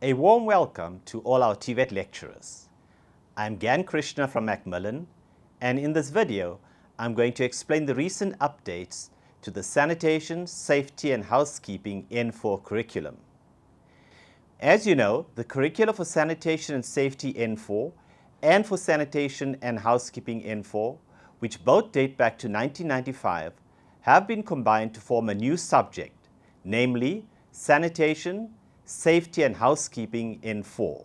A warm welcome to all our TVET lecturers. I'm Gyan Krishna from Macmillan, and in this video, I'm going to explain the recent updates to the Sanitation, Safety and Housekeeping N4 curriculum. As you know, the curricula for Sanitation and Safety N4 and for Sanitation and Housekeeping N4, which both date back to 1995, have been combined to form a new subject, namely Sanitation, Safety and Housekeeping N4.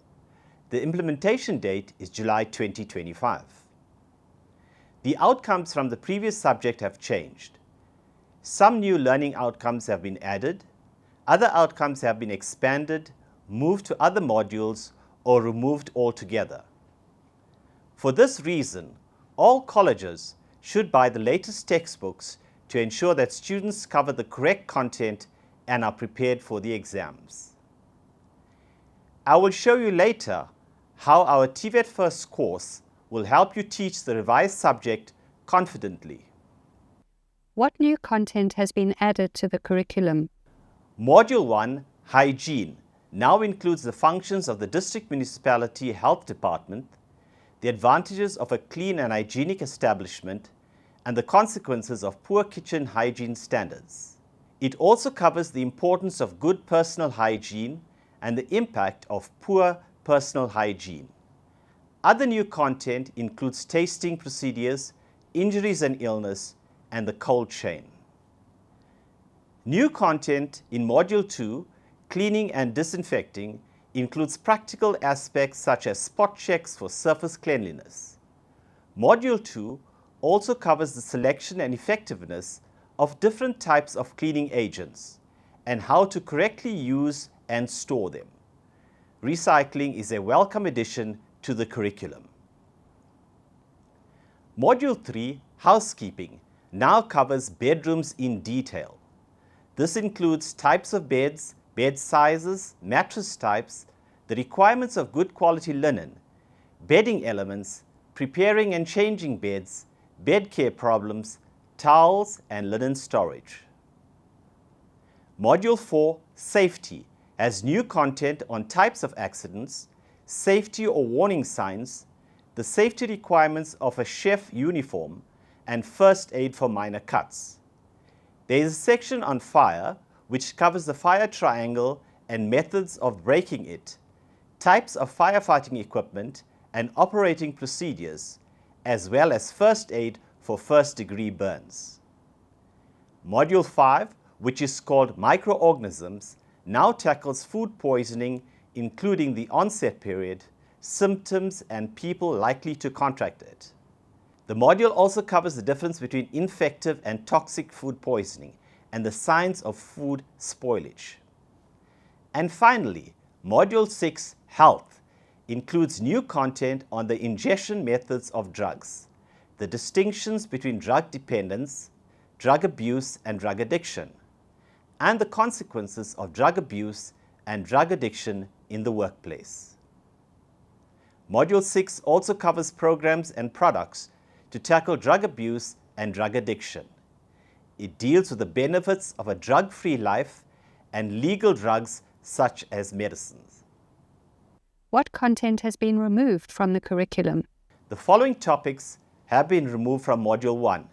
The implementation date is July 2025. The outcomes from the previous subject have changed. Some new learning outcomes have been added, other outcomes have been expanded, moved to other modules, or removed altogether. For this reason, all colleges should buy the latest textbooks to ensure that students cover the correct content and are prepared for the exams. I will show you later how our TVET FIRST course will help you teach the revised subject confidently. What new content has been added to the curriculum? Module 1, Hygiene, now includes the functions of the District Municipality Health Department, the advantages of a clean and hygienic establishment, and the consequences of poor kitchen hygiene standards. It also covers the importance of good personal hygiene and the impact of poor personal hygiene. Other new content includes tasting procedures, injuries and illness, and the cold chain. New content in Module 2, Cleaning and Disinfecting, includes practical aspects such as spot checks for surface cleanliness. Module 2 also covers the selection and effectiveness of different types of cleaning agents and how to correctly use and store them. Recycling is a welcome addition to the curriculum. Module 3, Housekeeping, now covers bedrooms in detail. This includes types of beds, bed sizes, mattress types, the requirements of good quality linen, bedding elements, preparing and changing beds, bed care problems, towels and linen storage. Module 4, Safety, has new content on types of accidents, safety or warning signs, the safety requirements of a chef uniform, and first aid for minor cuts. There is a section on fire which covers the fire triangle and methods of breaking it, types of firefighting equipment and operating procedures, as well as first aid for first-degree burns. Module 5, which is called Microorganisms, now tackles food poisoning, including the onset period, symptoms, and people likely to contract it. The module also covers the difference between infective and toxic food poisoning and the signs of food spoilage. And finally, Module 6, Health, includes new content on the ingestion methods of drugs, the distinctions between drug dependence, drug abuse, and drug addiction, and the consequences of drug abuse and drug addiction in the workplace. Module 6 also covers programs and products to tackle drug abuse and drug addiction. It deals with the benefits of a drug-free life and legal drugs such as medicines. What content has been removed from the curriculum? The following topics have been removed from Module 1: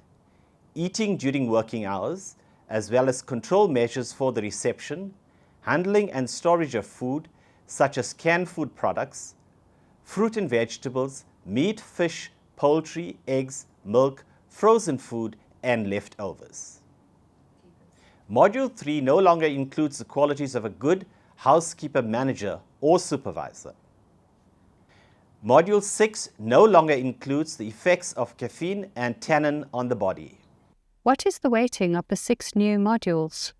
eating during working hours, as well as control measures for the reception, handling and storage of food, such as canned food products, fruit and vegetables, meat, fish, poultry, eggs, milk, frozen food, and leftovers. Module 3 no longer includes the qualities of a good housekeeper, manager, or supervisor. Module 6 no longer includes the effects of caffeine and tannin on the body. What is the weighting of the 6 new modules?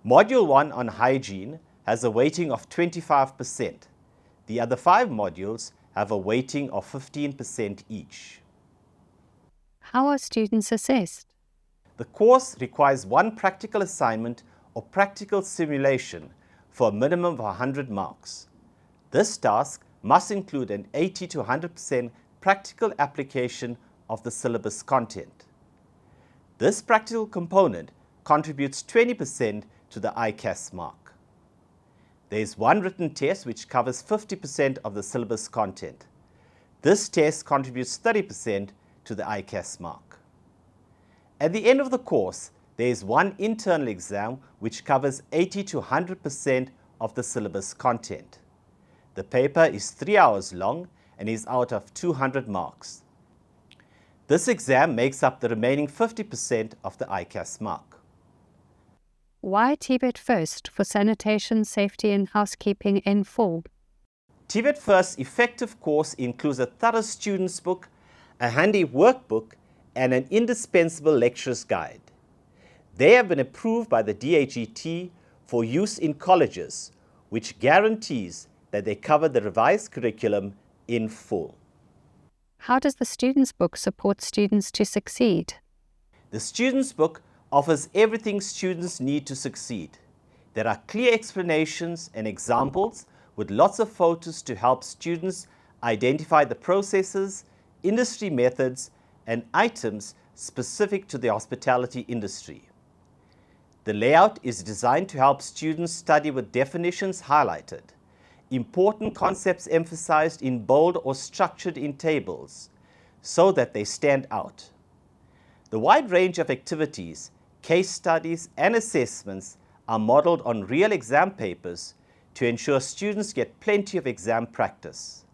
Module 1 on Hygiene has a weighting of 25%. The other 5 modules have a weighting of 15% each. How are students assessed? The course requires one practical assignment or practical simulation for a minimum of 100 marks. This task must include an 80 to 100% practical application of the syllabus content. This practical component contributes 20% to the ICAS mark. There is one written test which covers 50% of the syllabus content. This test contributes 30% to the ICAS mark. At the end of the course, there is one internal exam which covers 80 to 100% of the syllabus content. The paper is 3 hours long and is out of 200 marks. This exam makes up the remaining 50% of the ICAS mark. Why TVET FIRST for Sanitation, Safety and Housekeeping N4? TVET FIRST effective course includes a thorough student's book, a handy workbook, and an indispensable lecturer's guide. They have been approved by the DHET for use in colleges, which guarantees that they cover the revised curriculum in full. How does the student's book support students to succeed? The student's book offers everything students need to succeed. There are clear explanations and examples with lots of photos to help students identify the processes, industry methods, and items specific to the hospitality industry. The layout is designed to help students study with definitions highlighted, important concepts emphasized in bold or structured in tables, so that they stand out. The wide range of activities, case studies, and assessments are modeled on real exam papers to ensure students get plenty of exam practice.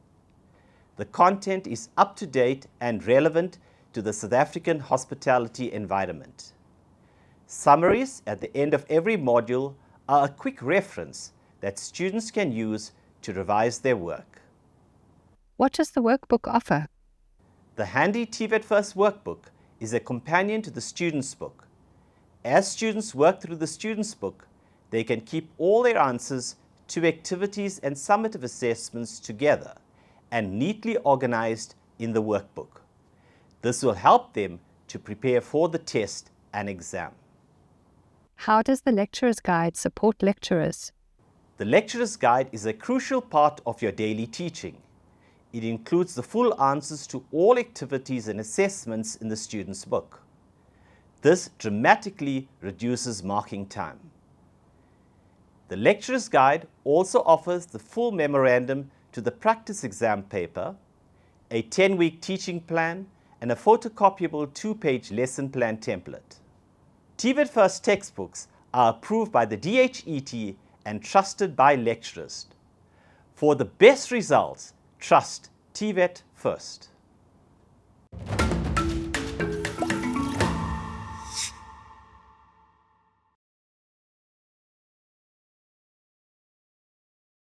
The content is up to date and relevant to the South African hospitality environment. Summaries at the end of every module are a quick reference that students can use to revise their work. What does the workbook offer? The handy TVET FIRST workbook is a companion to the student's book. As students work through the student's book, they can keep all their answers to activities and summative assessments together and neatly organized in the workbook. This will help them to prepare for the test and exam. How does the lecturer's guide support lecturers? The lecturer's guide is a crucial part of your daily teaching. It includes the full answers to all activities and assessments in the student's book. This dramatically reduces marking time. The lecturer's guide also offers the full memorandum to the practice exam paper, a 10-week teaching plan, and a photocopyable 2-page lesson plan template. TVET FIRST textbooks are approved by the DHET and trusted by lecturers. For the best results, trust TVET FIRST.